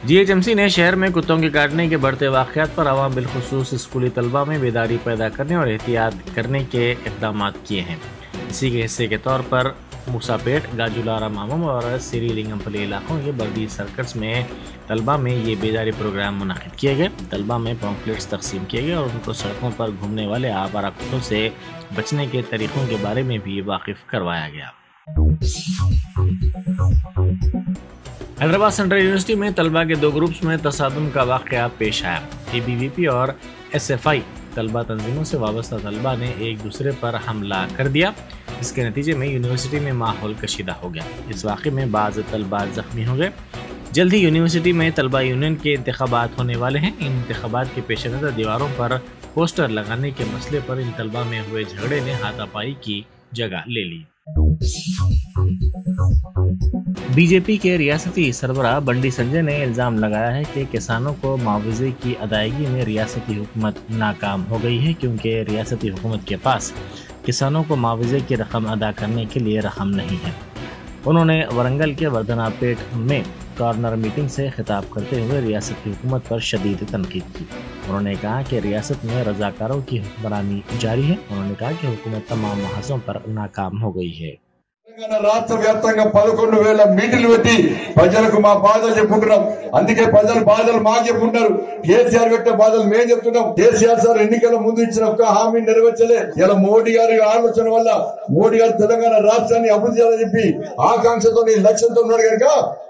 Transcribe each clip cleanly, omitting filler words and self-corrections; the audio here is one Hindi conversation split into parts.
जीएचएमसी ने शहर में कुत्तों के काटने के बढ़ते वाक़यात पर अवाम बिलखुसूस स्कूली तलबा में बेदारी पैदा करने और एहतियात करने के इक़दाम किए हैं। इसी के हिस्से के तौर पर मूसापेट, गाजुलारा मामम और सिरीलिंगमपल्ली इलाकों के बर्दी सर्कट्स में तलबा में ये बेदारी प्रोग्राम मुनक़िद किए गए। तलबा में पम्फलेट्स तकसीम किए गए और उनको सड़कों पर घूमने वाले आवारा कुत्तों से बचने के तरीक़ों के बारे में भी वाकिफ़ करवाया गया। हैदराबाद सेंट्रल यूनिवर्सिटी में तलबा के दो ग्रुप्स में तसादुम का वाक़या पेश आया। एबीवीपी और एसएफआई तलबा तंजीमों से वाबस्ता तलबा ने एक दूसरे पर हमला कर दिया। इसके नतीजे में यूनिवर्सिटी में माहौल कशीदा हो गया। इस वाक़े में बाज़ तलबा ज़ख्मी हो गए। जल्द ही यूनिवर्सिटी में तलबा यूनियन के इंतखाबात होने वाले हैं। इन इंतखाबात के पेश नज़र दीवारों पर पोस्टर लगाने के मसले पर इन तलबा में हुए झगड़े ने हाथापाई की जगह ले ली। बीजेपी के रियासती सरबराह बंडी संजय ने इल्ज़ाम लगाया है कि किसानों को मुआवजे की अदायगी में रियासती हुकूमत नाकाम हो गई है, क्योंकि रियासती हुकूमत के पास किसानों को मुआवजे की रकम अदा करने के लिए रकम नहीं है। उन्होंने वरंगल के वर्धनापेट में कॉर्नर मीटिंग से खिताब करते हुए रियासती हुकूमत पर शदीद तनकीद की। उन्होंने कहा कि रियासत में रजाकारों की हुक्मरानी जारी है। उन्होंने कहा कि हुकूमत तमाम महाजों पर नाकाम हो गई है। రాష్ట్ర వ్యాప్తంగా 11,000 మీటింగ్లు పెట్టి ప్రజలకు మా బాధలు చెప్పుకుంటున్నాం। అందుకే ప్రజలు బాధలు మాకు చెప్పుకుంటారు। కేసీఆర్ పెట్టే బాధలు మేము చెప్తున్నాం। కేసీఆర్ సార్ ఎన్నికల ముందు ఇచ్చిన ఒక్క హామీ నెరవేర్చలే। ఇలా మోడీ గారి ఆలోచన వల్ల మోడీ గారు తెలంగాణ రాష్ట్రాన్ని అభివృద్ధి చేయాలని చెప్పి ఆకాంక్షతో లక్ష్యంతో ఉన్నాడు కనుక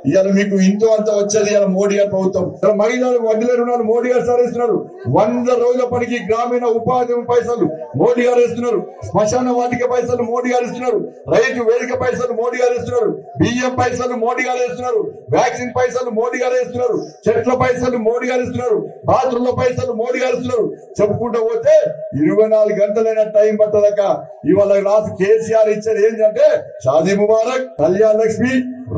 ఇవాళ మీకు ఇంతో అంత వచ్చేది ఇవాళ మోడీ గారి ప్రభుత్వం। మహిళలు వడ్డీల రుణాలు మోడీ గారు సార్ ఇస్తున్నారు। 100 రోజుల పనికి గ్రామీణ ఉపాధి పైసలు మోడీ గారు ఇస్తున్నారు। శ్మశాన వాటిక పైసలు మోడీ గారు ఇస్తున్నారు। రైతు వేదిక పైసలు మోడీ గారు ఇస్తున్నారు। బియ్యం పైసలు మోడీ గారు ఇస్తున్నారు। వ్యాక్సిన్ పైసలు మోడీ గారు ఇస్తున్నారు। చెట్ల పైసలు మోడీ గారు ఇస్తున్నారు। బాత్రూమ్ల పైసలు మోడీ గారు ఇస్తున్నారు। చెప్పుకుంటూ పోతే 24 గంటలైన టైం పట్టదక ఇవాళ రాష్ట్ర కేసీఆర్ ఇచ్చేది ఏంటంటే షాదీ ముబారక్, కళ్యాణ లక్ష్మి,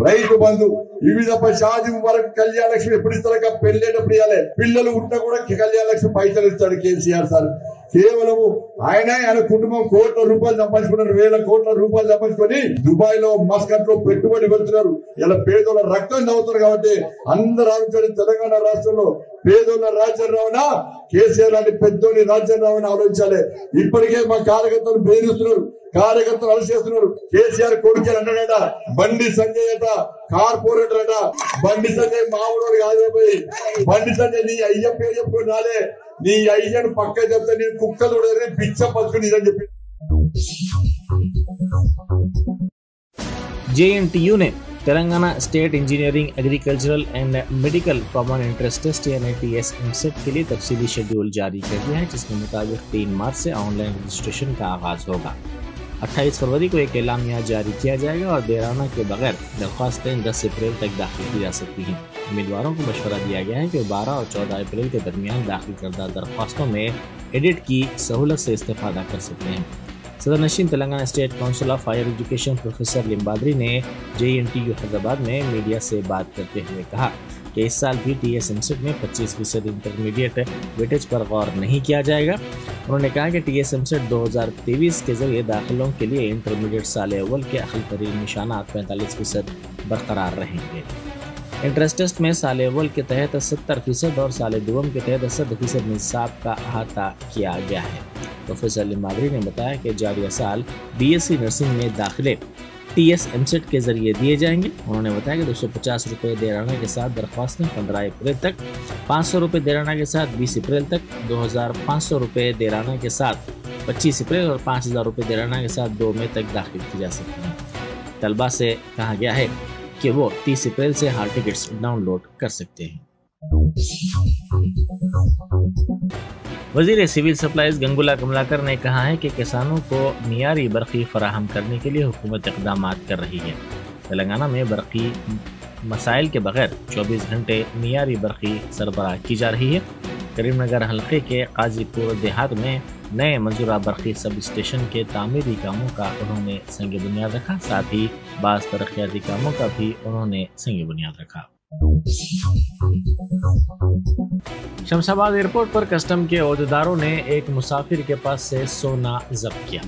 రైతు బంధు, ఇవి తప్ప షాదీ ముబారక్, కళ్యాణ లక్ష్మి ఎప్పుడు ఇస్తారక పెళ్ళేటప్పుడు ఇవ్వాలి। పిల్లలు ఉంటే కూడా కళ్యాణ లక్ష్మి పైసలు ఇస్తాడు కేసీఆర్ సార్। కేవలము ఆయన కుటుంబం కోట్ల రూపాయలు సంపాదించుకున్నారు। 1000 కోట్ల రూపాయలు సంపాదించుకొని దుబాయ్ లో, మస్కట్ లో పెట్టుబడి పెడుతున్నారు। ఇలా పేదోళ్ళ రక్తం తాగుతారు కాబట్టి అందరూ ఆలోచించాలి। తెలంగాణ రాష్ట్రంలో పేదోళ్ళ రాజ్యం రావనా, కేసీఆర్ లాంటి పెద్దోని రాజ్యం రావని ఆలోచించాలి। ఇప్పటికే మా కార్యకర్తలు బెదిరిస్తున్నారు, కార్యకర్తలు అరెస్ట్ చేస్తున్నారు। కేసీఆర్ కొడుకు అంటాడట, బండి సంజయ్ అట కార్పొరేటర్ అట। బండి సంజయ్ మామూలు కాదు, బండి సంజయ్ నీ అయ్య పేరు చెప్పుకొని రాలే, నీ అయ్యను పక్క చెప్తే నీ కుక్కలు బిచ్చ పచ్చుకుని ఇదని చెప్పి। JNTU ने Telangana state engineering, agricultural and medical common interest test यानी TS-MCET के लिए तफसीली शेड्यूल जारी कर दिया है, जिसके मुताबिक 3 मार्च से ऑनलाइन रजिस्ट्रेशन का आगाज होगा। 28 फरवरी को एक एलामिया जारी किया जाएगा और देराना के बगैर दरख्वास्तें 10 अप्रैल तक दाखिल की जा सकती हैं। उम्मीदवारों को मशवरा दिया गया है कि 12 और 14 अप्रैल के दरमियान दाखिल करदा दरख्वास्तों में एडिट की सहूलत से इस्तेफादा कर सकते हैं। सदर नशीन Telangana state council of higher education professor Limbadri ने JNTU हैदराबाद में मीडिया से बात करते हुए कहा कि इस साल भी TS-MCET में 25% इंटरमीडिएट वेटेज पर गौर नहीं किया जाएगा। उन्होंने कहा कि TS-MCET 2023 के जरिए दाखिलों के लिए इंटरमीडिएट साल अव्वल के अखिल तरीन निशानात 45% बरकरार रहेंगे। इंटरेस्ट टेस्ट में साल अव्वल के तहत 70% और साल दुवम के तहत 80% निसाब का अहाता किया गया है। प्रोफेसर लिम्बाद्री ने बताया कि जारिया साल BSc नर्सिंग में दाखिले TS-MCET के जरिए दिए जाएंगे। उन्होंने बताया कि 250 रुपये देराना के साथ दरख्वास्तें 15 अप्रैल तक, 500 रुपये देराना के साथ 20 अप्रैल तक, 2500 रुपये देराना के साथ 25 अप्रैल और 5000 रुपये देराना के साथ 2 मई तक दाखिल की जा सकती हैं। तलबा से कहा गया है कि वो 30 अप्रैल से हाल टिकट्स डाउनलोड कर सकते हैं। वजीर सिविल सप्लाईज गंगुला कमलाकर ने कहा है कि किसानों को मियारी बरक़ी फराहम करने के लिए हुकूमत इक़दाम कर रही है। तेलंगाना में बरक़ी मसाइल के बगैर 24 घंटे मियारी बरक़ी सरबराह की जा रही है। करीमनगर हल्के के काजीपुर देहात में नए मंजूरा बरक़ी सब स्टेशन के तामीरी कामों का उन्होंने संग बुनियाद रखा। साथ ही बाज़ तरक्याती कामों का भी उन्होंने संग बुनियाद रखा। शमशाबाद एयरपोर्ट पर कस्टम के ओहदेदारों ने एक मुसाफिर के पास से सोना जब्त किया।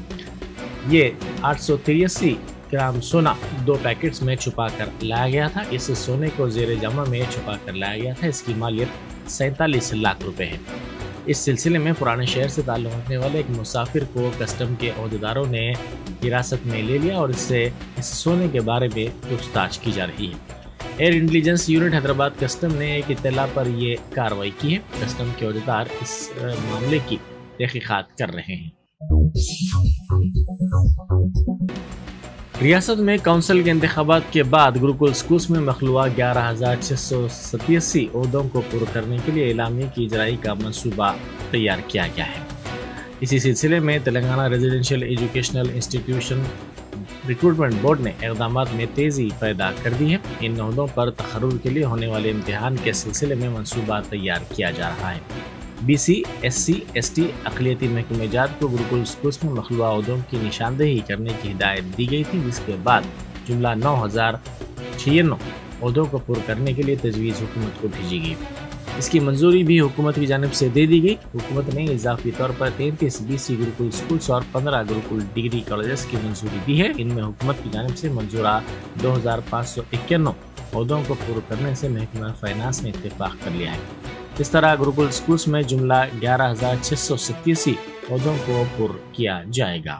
ये 883 ग्राम सोना 2 पैकेट्स में छुपा कर लाया गया था। इस सोने को जेर जमा में छुपा कर लाया गया था। इसकी मालियत 47 लाख रुपए है। इस सिलसिले में पुराने शहर से ताल्लुक़ रखने वाले एक मुसाफिर को कस्टम के अहदेदारों ने हिरासत में ले लिया और इससे इस सोने के बारे में पूछताछ की जा रही है। Air intelligence unit Hyderabad custom ने एक इत्तला पर ये कार्रवाई की है। कस्टम के अहदेदार इस मामले की तहकीकात कर रहे हैं। रियासत में काउंसिल के इंतखाबात के बाद गुरुकुल स्कूल्स में मखलूआ 11,687 ओहदों को पूरा करने के लिए इलामी की इजराई का मंसूबा तैयार किया गया है। इसी सिलसिले में Telangana residential educational institution recruitment board ने इक़दामात में तेज़ी पैदा कर दी है। इन ओहदों पर तखर्रुर के लिए होने वाले इम्तिहान के सिलसिले में मंसूबा तैयार किया जा रहा है। BC, SC, ST अक़लियती महकमेजात को गुरुकुल स्कूल्स में मखलूआ ओहदों की निशानदेही करने की हिदायत दी गई थी, जिसके बाद जुमला 9,096 ओहदों को पूरा करने के लिए तजवीज़ हुकूमत को भेजी गई। इसकी मंजूरी भी हुकूमत की जानिब से दे दी गई। हुकूमत ने इजाफी तौर पर 33 BC गुरुकुल स्कूल्स और 15 गुरुकुल डिग्री कॉलेजेस की मंजूरी दी है। इनमें हुकूमत की जानिब से मंजूरा 2,591 ओहदों को पूरा करने से महकमा फाइनेंस ने इत्तेफाक कर लिया है। इस तरह गुरुकुल स्कूल्स में जुमला 11,687 ओहदों को पूरा किया जाएगा।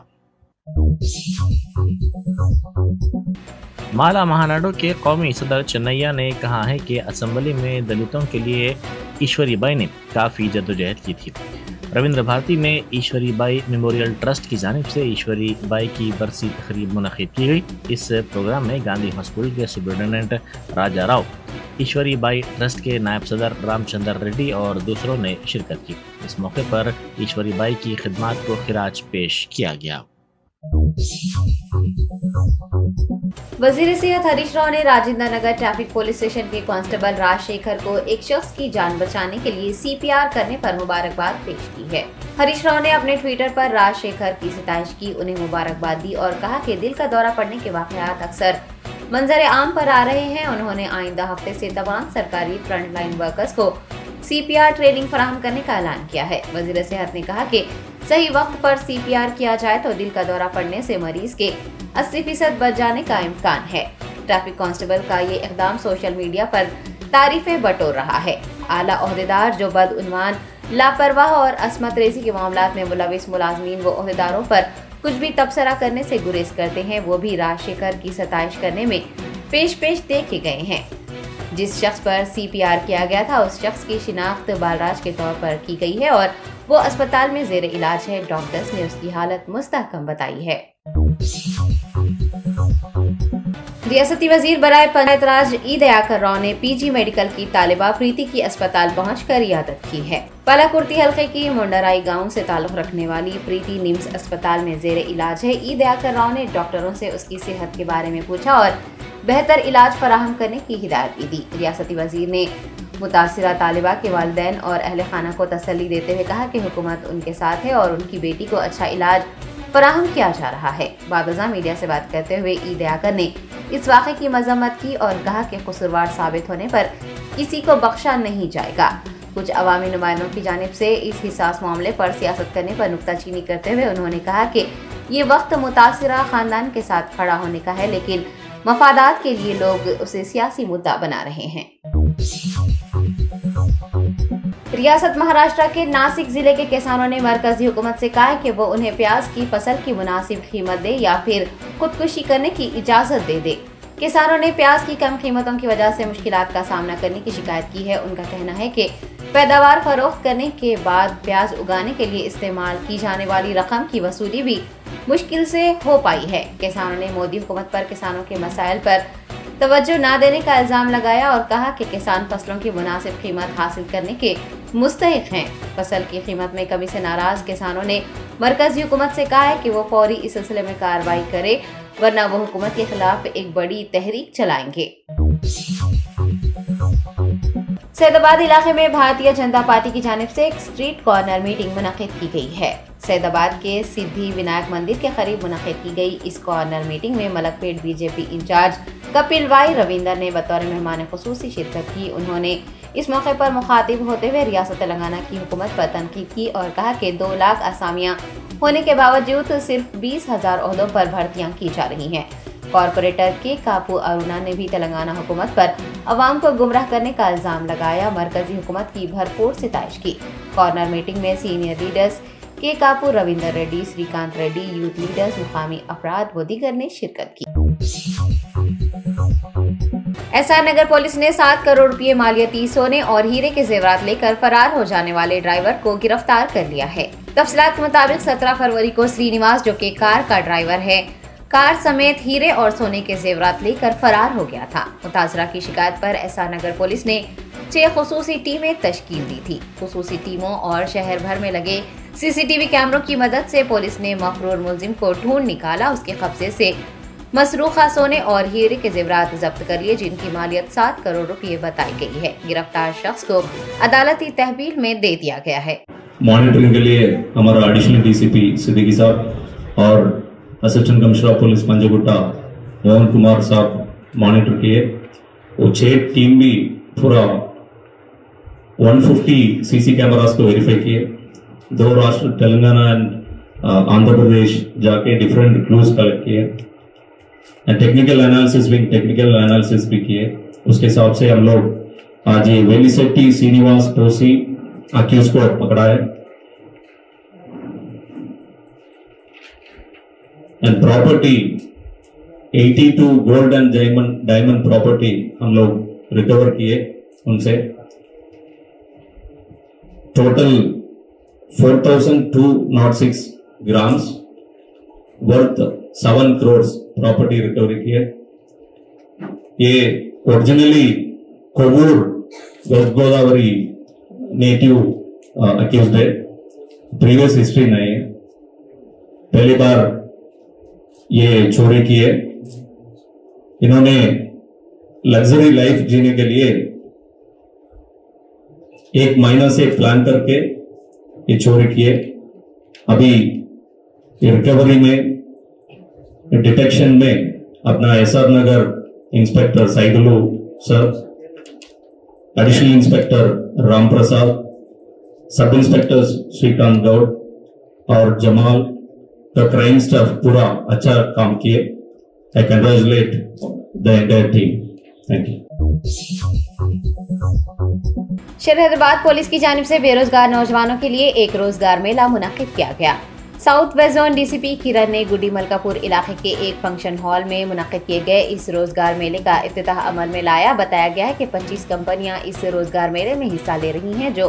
माला महानाडु के कौमी सदर चन्नैया ने कहा है कि असम्बली में दलितों के लिए ईश्वरी बाई ने काफ़ी जद्दोजहद की थी। रविंद्र भारती में ईश्वरी बाई मेमोरियल ट्रस्ट की जानिब से ईश्वरी बाई की बरसी तकरीब मुनक़िद की गई। इस प्रोग्राम में गांधी हॉस्पिटल के superintendent Raja Rao, Ishwari by trust के नायब सदर रामचंद्र रेड्डी और दूसरों ने शिरकत की। इस मौके पर ईश्वरी बाई की खिदमात को खिराज पेश किया गया। वजीर सेहत हरीश राव ने Rajendra Nagar traffic police station के कांस्टेबल राजशेखर को एक शख्स की जान बचाने के लिए CPR करने पर मुबारकबाद पेश की है। हरीश राव ने अपने ट्विटर पर राजशेखर की सिताइश की, उन्हें मुबारकबाद दी और कहा कि दिल का दौरा पड़ने के वाकयात अक्सर मंजर आम पर आ रहे हैं। उन्होंने आइंदा हफ्ते से तमाम सरकारी फ्रंटलाइन वर्कर्स को CPR ट्रेनिंग फराहम करने का ऐलान किया है। वजीर सेहत ने कहा कि सही वक्त पर CPR किया जाए तो दिल का दौरा पड़ने से मरीज के 80% बच जाने का इम्कान है। ट्रैफिक कांस्टेबल का ये इक़दाम सोशल मीडिया पर तारीफें बटोर रहा है। आला ओहदेदार जो बदउन्वान, लापरवाह और असमत रेजी के मामलात में मुलविस मुलाजमीन व ओहदेदारों पर कुछ भी तबसरा करने से गुरेज करते हैं, वो भी राजशेखर की सताइश करने में पेश देखे गए हैं। जिस शख्स पर CPR किया गया था उस शख्स की शिनाख्त बालराज के तौर पर की गई है और वो अस्पताल में जेर इलाज है। डॉक्टर्स ने उसकी हालत मुस्तहकम बताई है। रियासती वजीर बराए पंचायत राज ई दयाकर राव ने PG मेडिकल की तालिबा प्रीति की अस्पताल पहुंचकर इयादत की है। पालाकुर्ती हल्के की मुंडराई गांव से ताल्लुक रखने वाली प्रीति निम्स अस्पताल में जेर इलाज है। ई दयाकर राव ने डॉक्टरों से उसकी सेहत के बारे में पूछा और बेहतर इलाज फराहम करने की हिदायत भी दी। रियासती वजीर ने मुतासिरा तालिबा के वालिदैन और अहले खाना को तसल्ली देते हुए कहा कि हुकूमत उनके साथ है और उनकी बेटी को अच्छा इलाज फराहम किया जा रहा है। बादशाह मीडिया से बात करते हुए ई दयाकर ने इस वाक़े की मजम्मत की और कहा कि कसूरवार साबित होने पर किसी को बख्शा नहीं जाएगा। कुछ अवामी नुमाइंदों की जानिब से इस हिसास मामले पर सियासत करने पर नुक्ताचीनी करते हुए उन्होंने कहा कि ये वक्त मुतासिरा खानदान के साथ खड़ा होने का है, लेकिन मफादात के लिए लोग उसे सियासी मुद्दा बना रहे हैं। रियासत महाराष्ट्र के नासिक जिले के किसानों ने मरकजी हुकूमत से कहा है कि वो उन्हें प्याज की फसल की मुनासिब कीमत दे या फिर खुदकुशी करने की इजाजत दे दे। किसानों ने प्याज की कम कीमतों की वजह से मुश्किलात का सामना करने की शिकायत की है। उनका कहना है कि पैदावार फरोख्त करने के बाद प्याज उगाने के लिए इस्तेमाल की जाने वाली रकम की वसूली भी मुश्किल से हो पाई है। किसानों ने मोदी हुकूमत पर किसानों के मसाइल पर तवज्जो न देने का इल्जाम लगाया और कहा कि किसान फसलों की मुनासिब कीमत हासिल करने के मुस्तहिक हैं। फसल की कीमत में कमी से नाराज किसानों ने मरकजी हुकूमत से कहा है कि वो फौरी इस सिलसिले में कार्रवाई करे, वरना वो हुकूमत के खिलाफ एक बड़ी तहरीक चलाएंगे। सैदाबाद इलाके में भारतीय जनता पार्टी की जानिब से एक स्ट्रीट कॉर्नर मीटिंग मुनक़िद की गई है। सैदाबाद के सिद्धि विनायक मंदिर के करीब मुनक़िद की गई इस कॉर्नर मीटिंग में Malakpet BJP in charge Kapil Y Ravinder ने बतौर मेहमान खुसूसी शिरकत की। उन्होंने इस मौके पर मुखातिब होते हुए रियासत तेलंगाना की हुकूमत पर तनकीद की और कहा कि 2 लाख असामियां होने के बावजूद सिर्फ 20,000 ओहदों पर भर्तियां की जा रही हैं। कॉरपोरेटर के कापू अरुणा ने भी तेलंगाना हुकूमत पर अवाम को गुमराह करने का इल्जाम लगाया। मरकजी हुकूमत की भरपूर सिताइश की। कॉर्नर मीटिंग में सीनियर लीडर्स के कापू, रविंदर रेड्डी, श्रीकांत रेड्डी, यूथ लीडर्स, मुकामी अफराद व दीगर ने शिरकत की। एसआर नगर पुलिस ने 7 करोड़ रुपए मालियती सोने और हीरे के जेवरात लेकर फरार हो जाने वाले ड्राइवर को गिरफ्तार कर लिया है। तफसीलात के मुताबिक 17 फरवरी को श्रीनिवास, जो कि कार का ड्राइवर है, कार समेत हीरे और सोने के जेवरात लेकर फरार हो गया था। मुतासरा की शिकायत पर एसआर नगर पुलिस ने 6 खुसूसी टीमें तश्कील दी थी। खुसूसी टीमों और शहर भर में लगे सीसीटीवी कैमरों की मदद से पुलिस ने मफरूर मुलजिम को ढूंढ निकाला। उसके कब्जे से मसरूखा सोने और हीरे के जेवरात जब्त कर लिए, जिनकी मालियत 7 करोड़ रुपए बताई गई है। गिरफ्तार शख्स को अदालती तहवील में दे दिया गया है। मॉनिटरिंग के लिए हमारा एडिशनल डीसीपी सिद्दीकी साहब और assistant commissioner of police Panjagutta Mohan Kumar साहब मॉनिटर किए। वो 6 टीम भी पूरा 150 सीसी कैमरास को वेरीफाई किए। 2 राष्ट्र तेलंगाना एंड आंध्र प्रदेश जाके डिफरेंट क्लूज कलेक्ट किए एंड टेक्निकल एनालिसिस भी किए। उसके हिसाब से हम लोग आज ये वेलिसेट्टी श्रीनिवास टोसी अक्यूज को पकड़ा है and property 82 gold and diamond property हम लोग रिकवर किए उनसे। Total 4206 grams worth 7 crore property recovery की है। ये originally Kovvur west Godavari native accused है। प्रीवियस हिस्ट्री नहीं है, पहली बार ये चोरी की है। इन्होंने लग्जरी लाइफ जीने के लिए 1 महीना से प्लान करके ये चोरी किए। अभी रिकवरी में, डिटेक्शन में अपना SR Nagar inspector Saidulu sir, additional inspector Ram Prasad, sub inspector Shrikant Gaur और जमाल का क्राइम स्टाफ पूरा अच्छा काम किए। आई congratulate the entire team. Thank you. शहर हैदराबाद पुलिस की जानिब से बेरोजगार नौजवानों के लिए एक रोजगार मेला मुनाकिद किया गया। साउथ वेस्ट जोन डीसीपी किरण ने गुड्डी मलकापुर इलाके के एक फंक्शन हॉल में मुनाकिद किए गए इस रोजगार मेले का इफ्तिताह अमल में लाया। बताया गया है कि 25 कंपनियां इस रोजगार मेले में हिस्सा ले रही हैं, जो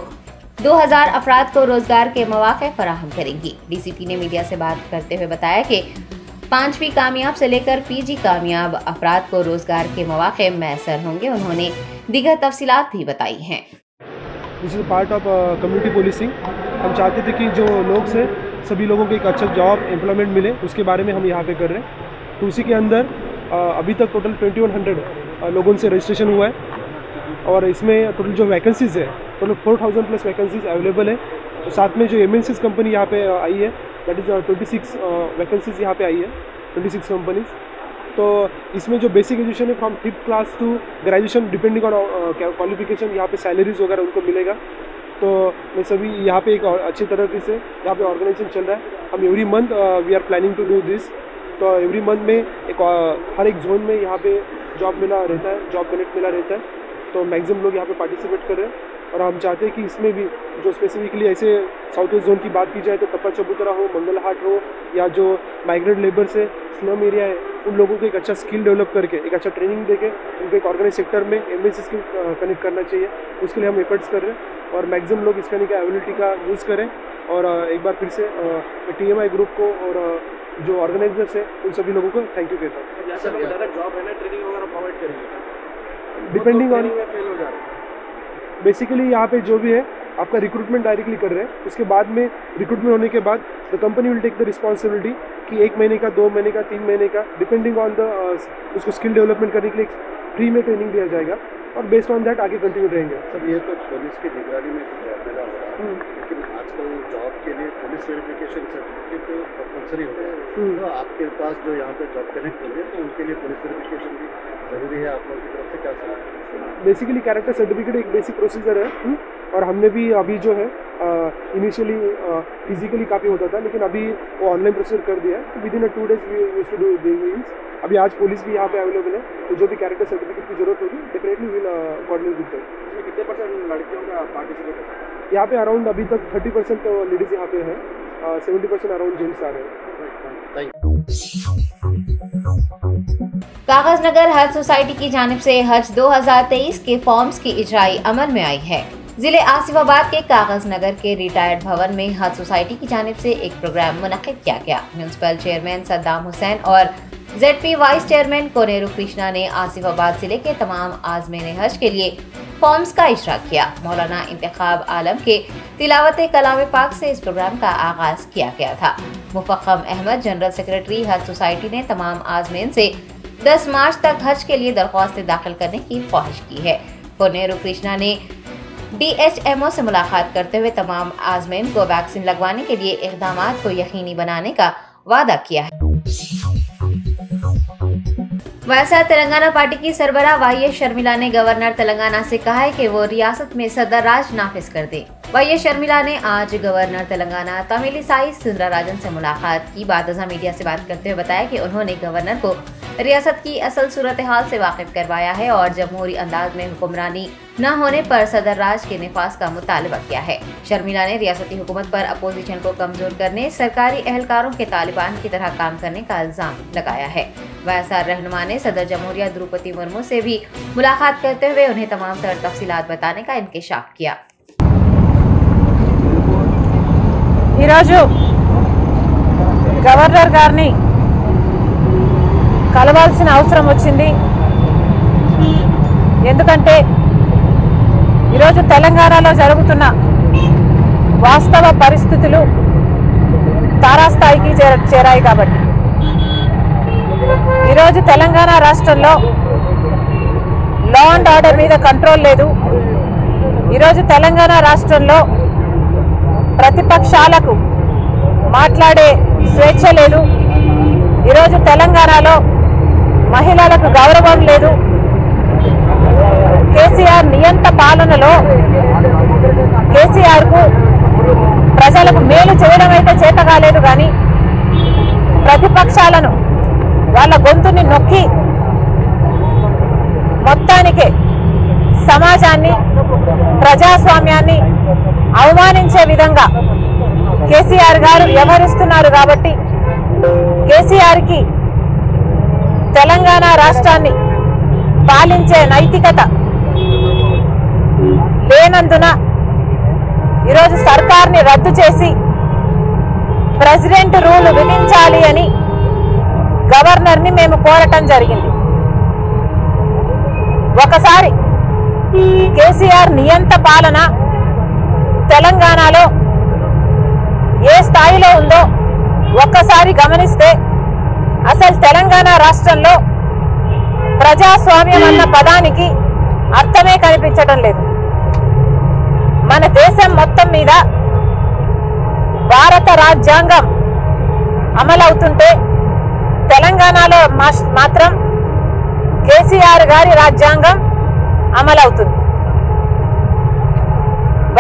2000 अफराद को रोजगार के मौके फराहम करेंगी। डीसीपी ने मीडिया से बात करते हुए बताया कि 5वीं कामयाब से लेकर पीजी कामयाब अफराद को रोजगार के मौके मैसर होंगे। उन्होंने दीगर तफसीलात भी बताई हैं। This is part of community policing. हम चाहते थे कि जो लोग से सभी लोगों को एक अच्छा जॉब एम्प्लॉयमेंट मिले, उसके बारे में हम यहाँ पे कर रहे हैं। तो उसी के अंदर अभी तक टोटल 2100 लोगों से रजिस्ट्रेशन हुआ है और इसमें टोटल जो वैकेंसीज़ है टोटल 4000 प्लस वैकेंसीज अवेलेबल है। तो साथ में जो एमएनसीज कंपनी यहाँ पे आई है, दैट इज़ 26 वैकेंसीज यहाँ पे आई है, 26 कंपनीज। तो इसमें जो बेसिक एजुकेशन है from 5th class to graduation depending on qualification, यहाँ पे सैलरीज वगैरह उनको मिलेगा। तो मैं सभी यहाँ पे एक अच्छी तरीके से यहाँ पे ऑर्गेनाइजेशन चल रहा है। हम every month we are planning to do this. तो एवरी मंथ में एक हर एक जोन में यहाँ पे जॉब मिला रहता है, जॉब कनेक्ट मिला रहता है। तो मैक्सिमम लोग यहाँ पे पार्टिसिपेट कर रहे हैं और हम चाहते हैं कि इसमें भी जो स्पेसिफिकली ऐसे साउथ वेस्ट जोन की बात की जाए तो तप्पा चबूतरा हो, मंगलहाट हो, या जो माइग्रेंट लेबर से स्लम एरिया है, उन लोगों को एक अच्छा स्किल डेवलप करके, एक अच्छा ट्रेनिंग देके उनको एक ऑर्गेनाइज सेक्टर में एमएससी स्किल कनेक्ट करना चाहिए। उसके लिए हम एफर्ट्स कर रहे हैं और मैक्सिमम लोग इसका एबिलिटी का यूज़ करें। और एक बार फिर से टीएमआई ग्रुप को और जो ऑर्गेनाइजर्स है उन सभी लोगों को थैंक यू कहता हूँ। डिपेंडिंग ऑन बेसिकली यहाँ पे जो भी है आपका रिक्रूटमेंट डायरेक्टली कर रहे हैं। उसके बाद में रिक्रूटमेंट होने के बाद the company will take the responsibility कि 1 महीने का, 2 महीने का, 3 महीने का, डिपेंडिंग ऑन द उसको स्किल डेवलपमेंट करने के लिए फ्री में ट्रेनिंग दिया जाएगा और बेस्ड ऑन दैट आगे कंटिन्यू रहेंगे। सर ये तो पुलिस की निगरानी में मिला हो रहा है, लेकिन आजकल जॉब के लिए पुलिस वेरिफिकेशन सर्टिफिकेट कंपलसरी हो गया है। तो आपके पास जो यहाँ पे जॉब कनेक्ट हो गए तो उनके लिए पुलिस वेरिफिकेशन भी ज़रूरी है, आप लोगों की तरफ से क्या सलाह? बेसिकली कैरेक्टर सर्टिफिकेट एक बेसिक प्रोसीजर है और हमने भी अभी जो है इनिशियली फिजिकली काफ़ी होता था, लेकिन अभी वो ऑनलाइन प्रोसीजर कर दिया है। Within 2 days we used to do this. अभी आज पुलिस भी यहाँ पे अवेलेबल है, तो जो भी कैरेक्टर सर्टिफिकेट की जरूरत होगी definitely will coordinate with them. कितने % लड़कियों का पार्टिसिपेट है यहाँ पे? अराउंड अभी तक 30% लेडीज यहाँ पे है, 70% अराउंड जेंट्स आ रहे हैं। कागज नगर हज सोसाइटी की जानिब से हज 2023 के फॉर्म्स की इजराई अमल में आई है। जिले आसिफाबाद के कागज नगर के रिटायर्ड भवन में हज सोसाइटी की जानिब से एक प्रोग्राम मुनक्किद किया गया। म्यूनिसिपल चेयरमैन सद्दाम हुसैन और ZP vice chairman Koneru Krishna ने आसिफाबाद जिले के तमाम आज़मीन हज के लिए फॉर्म्स का इजरा किया। मौलाना इंतखाब आलम के तिलावत कलाम पाक से इस प्रोग्राम का आगाज किया गया था। मुफक्खम अहमद जनरल सेक्रेटरी हज सोसाइटी ने तमाम आज़मीन से 10 मार्च तक हज के लिए दरख्वास्तें दाखिल करने की ख्वाहिश की है। कोनेरू कृष्णा ने DHMO से मुलाकात करते हुए तमाम आज़मीन को वैक्सीन लगवाने के लिए इक़दामात को यकीनी बनाने का वादा किया है। वैसा तेलंगाना पार्टी की सरबराह YS शर्मिला ने गवर्नर तेलंगाना से कहा है कि वो रियासत में सदर राज नाफिज कर दे। YS शर्मिला ने आज गवर्नर तेलंगाना तमिलिसाई सुंदरराजन से मुलाकात की। बादशाह मीडिया से बात करते हुए बताया कि उन्होंने गवर्नर को रियासत की असल सूरत हाल से वाकिफ करवाया है और जमहूरी अंदाज में हुक्मरानी न होने पर सदर राज के निफाज का मुतालबा किया है। शर्मिला ने रियासती हुकूमत पर अपोजिशन को कमजोर करने, सरकारी एहलकारों के तालिबान की तरह काम करने का इल्जाम लगाया है। वायएसआर रहनुमा ने सदर जमहूरिया द्रौपदी मुर्मू से भी मुलाकात करते हुए उन्हें तमाम तर तफसीलात बताने का इंकशाफ किया। गवर्नर गारिनी కలవాల్సిన అవసరం వచ్చింది। ఎందుకంటే ఈరోజు తెలంగాణలో జరుగుతున్న వాస్తవ పరిస్థితులు తారాస్థాయికి చేరాయి కాబట్టి ఈరోజు తెలంగాణ రాష్ట్రంలో లా అండ్ ఆర్డర్ మీద కంట్రోల్ లేదు। ఈరోజు తెలంగాణ రాష్ట్రంలో ప్రతిపక్షాలకు మాట్లాడే స్వేచ్ఛ లేదు। ఈరోజు తెలంగాణలో మహిళలకు గౌరవం లేదు। కేసీఆర్ నియంత పాలనలో కేసీఆర్ కు ప్రజలకు మేలు చేయడం అయితే చేత కాలేదు, కానీ ప్రతిపక్షాలను వాళ్ళ గొంతుని నొక్కి మొత్తానికే సమాజాన్ని ప్రజాస్వామ్యాన్ని అవమానించే విధంగా కేసీఆర్ గారు వ్యవహరిస్తున్నారు। కాబట్టి కేసీఆర్ కి తెలంగాణ రాష్ట్రాన్ని పాలించే నైతికత లేనందున ఈరోజు సర్కార్ని రద్దు చేసి ప్రెసిడెంట్ రూల్ విధించాలి అని గవర్నర్ని మేము కోరటం జరిగింది। ఒకసారి కేసీఆర్ నియంత పాలన తెలంగాణలో ఏ స్థాయిలో ఉందో ఒక్కసారి గమనిస్తే అసలు తెలంగాణ రాష్ట్రంలో ప్రజాస్వామ్యం అన్న పదానికి అర్థమే కనిపించడం లేదు। మన దేశం మొత్తం మీద భారత రాజ్యాంగం అమలవుతుంటే తెలంగాణలో మాత్రం కేసీఆర్ గారి రాజ్యాంగం అమలవుతుంది।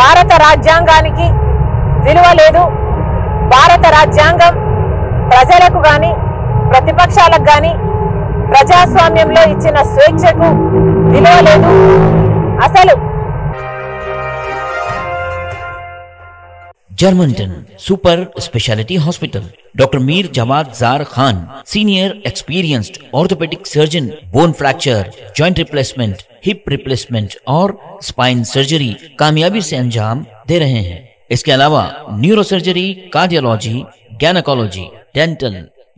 భారత రాజ్యాంగానికి విలువ లేదు। భారత రాజ్యాంగం ప్రజలకు గాని ప్రతిపక్షాలకు గాని ప్రజాస్వామ్యంలో ఇచ్చిన స్వేచ్ఛకు విలువ లేదు అసలు। जर्मनटन super speciality hospital, doctor Mir Jawad Zar Khan, senior experienced orthopaedic surgeon, bone fracture, joint replacement, hip replacement और स्पाइन सर्जरी कामयाबी से अंजाम दे रहे हैं। इसके अलावा neuro surgery, cardiology, gynaecology, dental,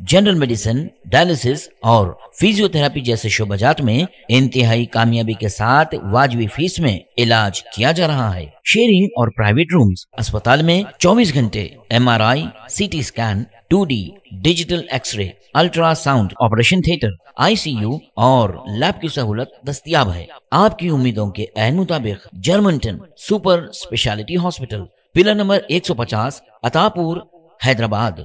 general medicine, dialysis और फिजियोथेरेपी जैसे शोबाजात में इंतहाई कामयाबी के साथ वाजबी फीस में इलाज किया जा रहा है। शेयरिंग और प्राइवेट रूम्स, अस्पताल में 24 घंटे MRI, CT scan, 2D digital x-ray, ultrasound, operation theatre, ICU और लैब की सहूलत दस्तयाब है। आपकी उम्मीदों के ऐन मुताबिक Germanton super speciality hospital, pillar number 150, Attapur, Hyderabad.